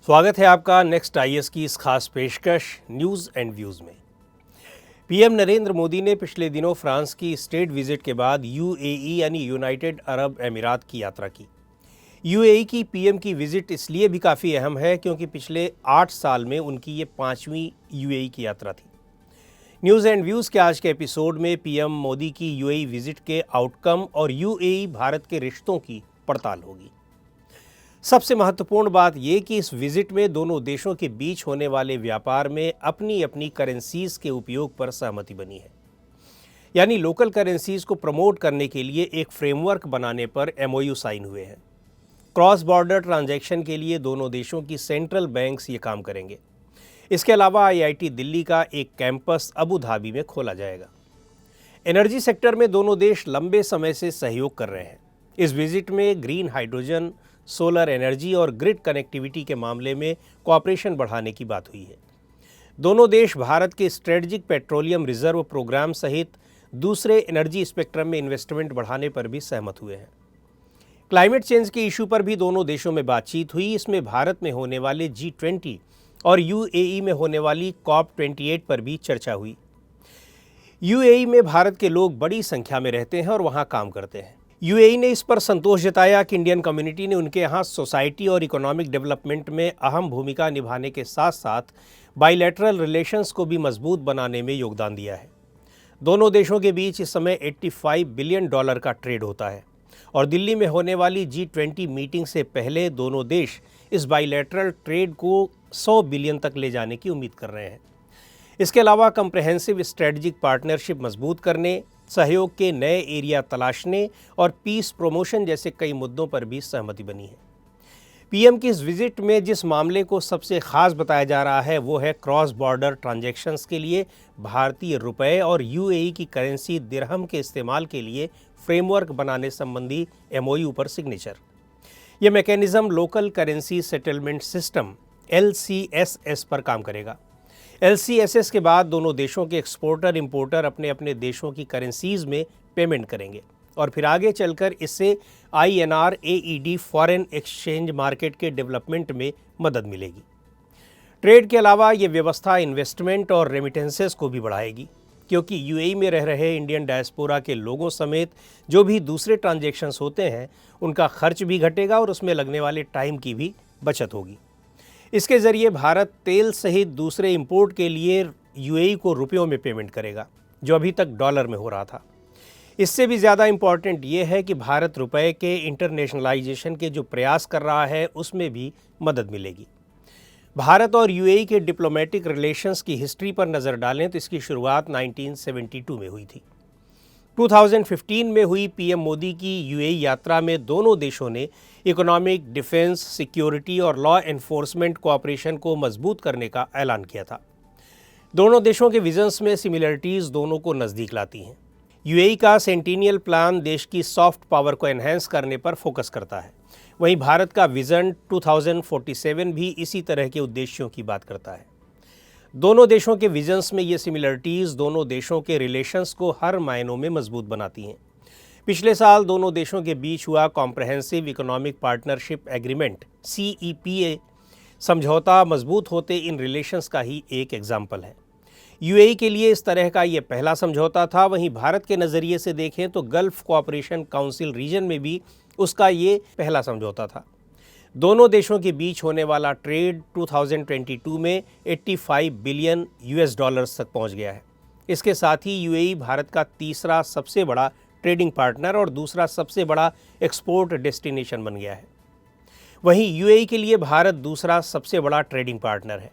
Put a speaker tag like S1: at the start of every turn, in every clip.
S1: स्वागत है आपका नेक्स्ट आईएएस की इस खास पेशकश न्यूज़ एंड व्यूज़ में। पीएम नरेंद्र मोदी ने पिछले दिनों फ्रांस की स्टेट विजिट के बाद यूएई यानी यूनाइटेड अरब अमीरात की यात्रा की। यूएई की पीएम की विजिट इसलिए भी काफ़ी अहम है क्योंकि पिछले 8 साल में उनकी ये 5वीं यूएई की यात्रा थी। न्यूज़ एंड व्यूज़ के आज के एपिसोड में पीएम मोदी की यूएई विजिट के आउटकम और यूएई भारत के रिश्तों की पड़ताल होगी। सबसे महत्वपूर्ण बात यह कि इस विजिट में दोनों देशों के बीच होने वाले व्यापार में अपनी अपनी करेंसीज के उपयोग पर सहमति बनी है, यानी लोकल करेंसीज को प्रमोट करने के लिए एक फ्रेमवर्क बनाने पर एमओयू साइन हुए हैं। क्रॉस बॉर्डर ट्रांजैक्शन के लिए दोनों देशों की सेंट्रल बैंक्स ये काम करेंगे। इसके अलावा आईआईटी दिल्ली का एक कैंपस अबू धाबी में खोला जाएगा। एनर्जी सेक्टर में दोनों देश लंबे समय से सहयोग कर रहे हैं। इस विजिट में ग्रीन हाइड्रोजन, सोलर एनर्जी और ग्रिड कनेक्टिविटी के मामले में कोऑपरेशन बढ़ाने की बात हुई है। दोनों देश भारत के स्ट्रेटजिक पेट्रोलियम रिजर्व प्रोग्राम सहित दूसरे एनर्जी स्पेक्ट्रम में इन्वेस्टमेंट बढ़ाने पर भी सहमत हुए हैं। क्लाइमेट चेंज के इशू पर भी दोनों देशों में बातचीत हुई। इसमें भारत में होने वाले G20 और यूएई में होने वाली COP28 पर भी चर्चा हुई। यूएई में भारत के लोग बड़ी संख्या में रहते हैं और वहाँ काम करते हैं। यूएई ने इस पर संतोष जताया कि इंडियन कम्युनिटी ने उनके यहाँ सोसाइटी और इकोनॉमिक डेवलपमेंट में अहम भूमिका निभाने के साथ साथ बाइलैटरल रिलेशंस को भी मजबूत बनाने में योगदान दिया है। दोनों देशों के बीच इस समय $85 बिलियन का ट्रेड होता है और दिल्ली में होने वाली G20 मीटिंग से पहले दोनों देश इस बाइलैटरल ट्रेड को 100 बिलियन तक ले जाने की उम्मीद कर रहे हैं। इसके अलावा कंप्रहेंसिव स्ट्रेटजिक पार्टनरशिप मजबूत करने, सहयोग के नए एरिया तलाशने और पीस प्रमोशन जैसे कई मुद्दों पर भी सहमति बनी है। पीएम की इस विजिट में जिस मामले को सबसे खास बताया जा रहा है वो है क्रॉस बॉर्डर ट्रांजैक्शंस के लिए भारतीय रुपए और यूएई की करेंसी दिरहम के इस्तेमाल के लिए फ्रेमवर्क बनाने संबंधी एमओयू पर सिग्नेचर। यह mechanism local currency settlement system LCSS पर काम करेगा। LCSS के बाद दोनों देशों के एक्सपोर्टर इंपोर्टर अपने अपने देशों की करेंसीज में पेमेंट करेंगे और फिर आगे चलकर इससे INR AED foreign exchange market के डेवलपमेंट में मदद मिलेगी। ट्रेड के अलावा ये व्यवस्था इन्वेस्टमेंट और रेमिटेंसेस को भी बढ़ाएगी, क्योंकि यूएई में रह रहे इंडियन डायस्पोरा के लोगों समेत जो भी दूसरे ट्रांजैक्शंस होते हैं उनका खर्च भी घटेगा और उसमें लगने वाले टाइम की भी बचत होगी। इसके ज़रिए भारत तेल सहित दूसरे इंपोर्ट के लिए यूएई को रुपयों में पेमेंट करेगा, जो अभी तक डॉलर में हो रहा था। इससे भी ज़्यादा इम्पॉर्टेंट ये है कि भारत रुपए के इंटरनेशनलाइजेशन के जो प्रयास कर रहा है उसमें भी मदद मिलेगी। भारत और यूएई के डिप्लोमेटिक रिलेशंस की हिस्ट्री पर नज़र डालें तो इसकी शुरुआत 1972 में हुई थी। 2015 में हुई पीएम मोदी की यूएई यात्रा में दोनों देशों ने इकोनॉमिक, डिफेंस, सिक्योरिटी और लॉ एनफोर्समेंट कोऑपरेशन को मजबूत करने का ऐलान किया था। दोनों देशों के विजन्स में सिमिलरिटीज़ दोनों को नज़दीक लाती हैं। यूएई का सेंटिनियल प्लान देश की सॉफ्ट पावर को एनहेंस करने पर फोकस करता है। वहीं भारत का विज़न 2047 भी इसी तरह के उद्देश्यों की बात करता है। दोनों देशों के विजन्स में ये सिमिलरिटीज़ दोनों देशों के रिलेशंस को हर मायनों में मजबूत बनाती हैं। पिछले साल दोनों देशों के बीच हुआ comprehensive economic partnership agreement CEPA समझौता मजबूत होते इन रिलेशंस का ही एक एग्जाम्पल है। यूएई के लिए इस तरह का ये पहला समझौता था। वहीं भारत के नज़रिए से देखें तो गल्फ कोऑपरेशन काउंसिल रीजन में भी उसका ये पहला समझौता था। दोनों देशों के बीच होने वाला ट्रेड 2022 में $85 बिलियन तक पहुंच गया है। इसके साथ ही यूएई भारत का तीसरा सबसे बड़ा ट्रेडिंग पार्टनर और दूसरा सबसे बड़ा एक्सपोर्ट डेस्टिनेशन बन गया है। वहीं यूएई के लिए भारत दूसरा सबसे बड़ा ट्रेडिंग पार्टनर है।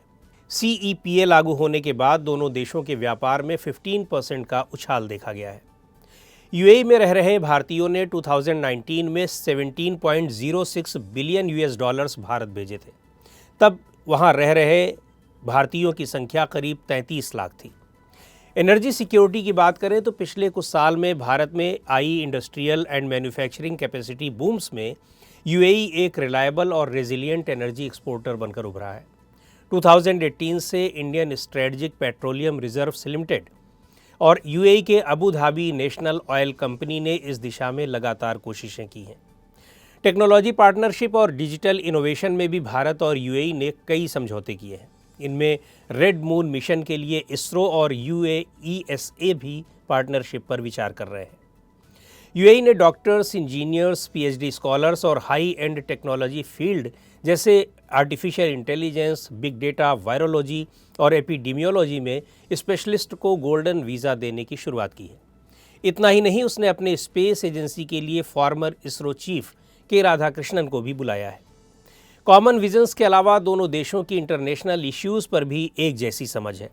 S1: CEPA लागू होने के बाद दोनों देशों के व्यापार में 15% का उछाल देखा गया है। यूएई में रह रहे भारतीयों ने 2019 में $17.06 बिलियन भारत भेजे थे। तब वहां रह रहे भारतीयों की संख्या करीब 33 लाख थी। एनर्जी सिक्योरिटी की बात करें तो पिछले कुछ साल में भारत में आई industrial and manufacturing capacity booms में यूएई एक रिलायबल और रेजिलिएंट एनर्जी एक्सपोर्टर बनकर उभरा है। 2018 से Indian strategic petroleum reserves limited और यूएई के Abu Dhabi national oil company ने इस दिशा में लगातार कोशिशें की हैं। टेक्नोलॉजी पार्टनरशिप और डिजिटल इनोवेशन में भी भारत और यूएई ने कई समझौते किए हैं। इनमें रेड मून मिशन के लिए इसरो और यूएईएसए भी पार्टनरशिप पर विचार कर रहे हैं। यूएई ने डॉक्टर्स, इंजीनियर्स, पीएचडी स्कॉलर्स और हाई एंड टेक्नोलॉजी फील्ड जैसे artificial intelligence, big data, virology और एपिडेमियोलॉजी में स्पेशलिस्ट को गोल्डन वीज़ा देने की शुरुआत की है। इतना ही नहीं, उसने अपने स्पेस एजेंसी के लिए फॉर्मर इसरो चीफ के राधाकृष्णन को भी बुलाया है। कॉमन विजन्स के अलावा दोनों देशों की इंटरनेशनल इश्यूज़ पर भी एक जैसी समझ है।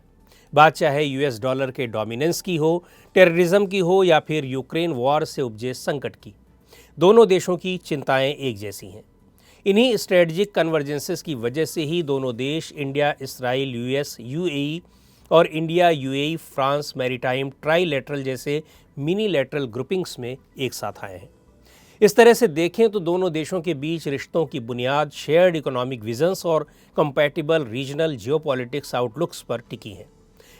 S1: बात चाहे यूएस डॉलर के डोमिनेंस की हो, टेररिज्म की हो या फिर यूक्रेन वॉर से उपजे संकट की, दोनों देशों की चिंताएं एक जैसी हैं। इन्हीं स्ट्रेटजिक कन्वर्जेंसेस की वजह से ही दोनों देश इंडिया, इसराइल, यूएस, यूएई और India, UAE, France maritime trilateral जैसे मिनी लेटरल ग्रुपिंग्स में एक साथ आए हैं। इस तरह से देखें तो दोनों देशों के बीच रिश्तों की बुनियाद शेयर्ड इकोनॉमिक विजन्स और कंपैटिबल रीजनल जियोपॉलिटिक्स आउटलुक्स पर टिकी है।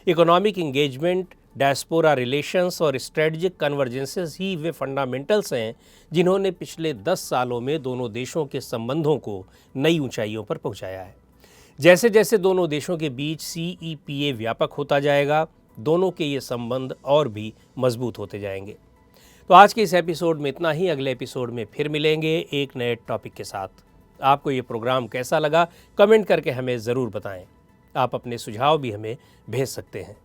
S1: इकोनॉमिक इंगेजमेंट, डायस्पोरा रिलेशंस और स्ट्रेटजिक कन्वर्जेंसेस ही वे फंडामेंटल्स हैं जिन्होंने पिछले 10 सालों में दोनों देशों के संबंधों को नई ऊंचाइयों पर पहुंचाया है। जैसे जैसे दोनों देशों के बीच सीईपीए व्यापक होता जाएगा, दोनों के ये संबंध और भी मजबूत होते जाएंगे। तो आज के इस एपिसोड में इतना ही। अगले एपिसोड में फिर मिलेंगे एक नए टॉपिक के साथ। आपको ये प्रोग्राम कैसा लगा कमेंट करके हमें ज़रूर बताएं। आप अपने सुझाव भी हमें भेज सकते हैं।